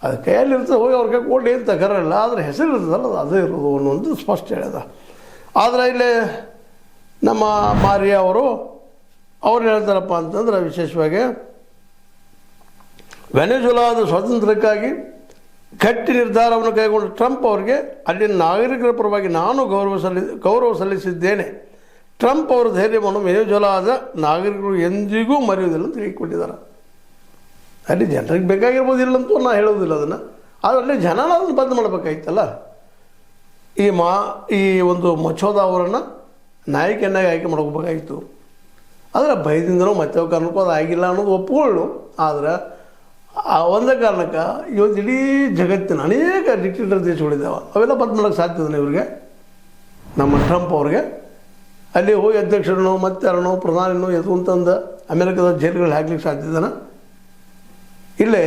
ಅದು ಕೈಯಲ್ಲಿರ್ತದೆ, ಹೋಗಿ ಅವ್ರ ಕೈ ಕೊಡಲಿ ಅಂತ ಕರಲ್ಲ, ಆದರೆ ಹೆಸರು ಇರ್ತದಲ್ಲ ಅದು ಅದೇ ಇರೋದು ಅನ್ನೋದು ಸ್ಪಷ್ಟ ಹೇಳ್ಯದ. ಆದರೆ ಇಲ್ಲಿ ನಮ್ಮ ಮಾರಿಯಾ ಅವರು ಅವ್ರು ಹೇಳ್ತಾರಪ್ಪ ಅಂತಂದ್ರೆ ವಿಶೇಷವಾಗಿ ವೆನೆಜುಲಾದ ಸ್ವಾತಂತ್ರ್ಯಕ್ಕಾಗಿ ಗಟ್ಟಿ ನಿರ್ಧಾರವನ್ನು ಕೈಗೊಂಡ ಟ್ರಂಪ್ ಅವರಿಗೆ ಅಲ್ಲಿನ ನಾಗರಿಕರ ಪರವಾಗಿ ನಾನು ಗೌರವ ಸಲ್ಲಿಸಿದ್ದೇನೆ. ಟ್ರಂಪ್ ಅವರ ಧೈರ್ಯವನ್ನು ವೆನೆಜುಲಾದ ನಾಗರಿಕರು ಎಂದಿಗೂ ಮರೆಯುವುದಿಲ್ಲ ಅಂತ ಹೇಳಿಕೊಟ್ಟಿದ್ದಾರೆ. ಅಲ್ಲಿ ಜನರಿಗೆ ಬೇಕಾಗಿರ್ಬೋದು ಇಲ್ಲಂತೂ ನಾ ಹೇಳೋದಿಲ್ಲ ಅದನ್ನು, ಆದರೆ ಅಲ್ಲಿ ಜನನ ಅದನ್ನು ಬಂದ್ ಮಾಡಬೇಕಾಗಿತ್ತಲ್ಲ. ಈ ಒಂದು ಮಚೋದಾ ಅವರನ್ನು ನಾಯಕನಾಗಿ ಆಯ್ಕೆ ಮಾಡ್ಕೋಬೇಕಾಗಿತ್ತು. ಆದರೆ ಭಯದಿಂದನೂ ಮತ್ತೆ ಕಾರಣಕ್ಕೂ ಅದು ಆಗಿಲ್ಲ ಅನ್ನೋದು ಒಪ್ಪಿಕೊಳ್ಳು. ಆದರೆ ಒಂದೇ ಕಾರಣಕ್ಕೆ ಇವತ್ತು ಇಡೀ ಜಗತ್ತಿನ ಅನೇಕ ಡಿಕ್ಟೇಟರ್ ದೇಶಗಳಿದ್ದಾವೆ, ಅವೆಲ್ಲ ಬಂದ್ ಮಾಡೋಕ್ಕೆ ಸಾಧ್ಯದನೆ ಇವ್ರಿಗೆ, ನಮ್ಮ ಟ್ರಂಪ್ ಅವ್ರಿಗೆ. ಅಲ್ಲಿ ಹೋಗಿ ಅಧ್ಯಕ್ಷರನ್ನು ಮತ್ತೆ ಯಾರನ್ನೋ ಪ್ರಧಾನಿನೋ ಎದು ಅಂತಂದು ಅಮೆರಿಕದ ಜೈಲುಗಳು ಹಾಕ್ಲಿಕ್ಕೆ ಸಾಧ್ಯದನ? ಇಲ್ಲೇ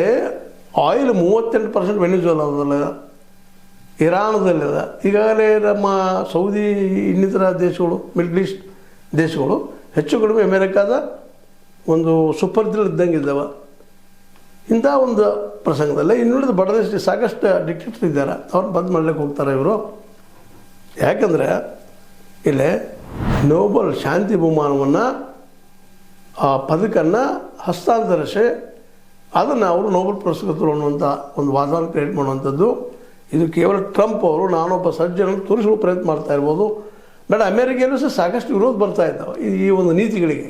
ಆಯಿಲ್ 38% ವೆನೆಜುಲಾದಲ್ಲ, ಇರಾನದಲ್ಲಿದೆ. ಈಗಾಗಲೇ ನಮ್ಮ ಸೌದಿ ಇನ್ನಿತರ ದೇಶಗಳು, ಮಿಡ್ಲ್ ಈಸ್ಟ್ ದೇಶಗಳು ಹೆಚ್ಚು ಕಡಿಮೆ ಅಮೆರಿಕಾದ ಒಂದು ಸುಪರ್ದಿಲ್ ಇದ್ದಂಗೆ ಇದ್ದಾವೆ. ಇಂಥ ಒಂದು ಪ್ರಸಂಗದಲ್ಲಿ ಇನ್ನುಳಿದ ಬಡ ದೇಶ ಸಾಕಷ್ಟು ಡಿಕ್ಟೇಟರ್ ಇದ್ದಾರೆ, ಅವ್ರು ಬಂದ್ ಮಾಡ್ಲಿಕ್ಕೆ ಹೋಗ್ತಾರೆ ಇವರು. ಯಾಕಂದರೆ ಇಲ್ಲೇ ನೋಬೆಲ್ ಶಾಂತಿ ಬಹುಮಾನವನ್ನು ಆ ಪದಕನ್ನು ಹಸ್ತಾಂತರಿಸಿ ಅದನ್ನು ಅವರು ನೋಬೆಲ್ ಪುರಸ್ಕೃತರು ಅನ್ನುವಂಥ ಒಂದು ವಾತಾವರಣ ಕ್ರಿಯೇಟ್ ಮಾಡುವಂಥದ್ದು. ಇದು ಕೇವಲ ಟ್ರಂಪ್ ಅವರು ನಾನೊಬ್ಬ ಸಜ್ಜನನ್ನು ತೋರಿಸಲು ಪ್ರಯತ್ನ ಮಾಡ್ತಾ ಇರ್ಬೋದು. ಬೇಡ, ಅಮೇರಿಕೆಯಲ್ಲೂ ಸಹ ಸಾಕಷ್ಟು ವಿರೋಧ ಬರ್ತಾ ಇದ್ದಾವೆ ಈ ಒಂದು ನೀತಿಗಳಿಗೆ.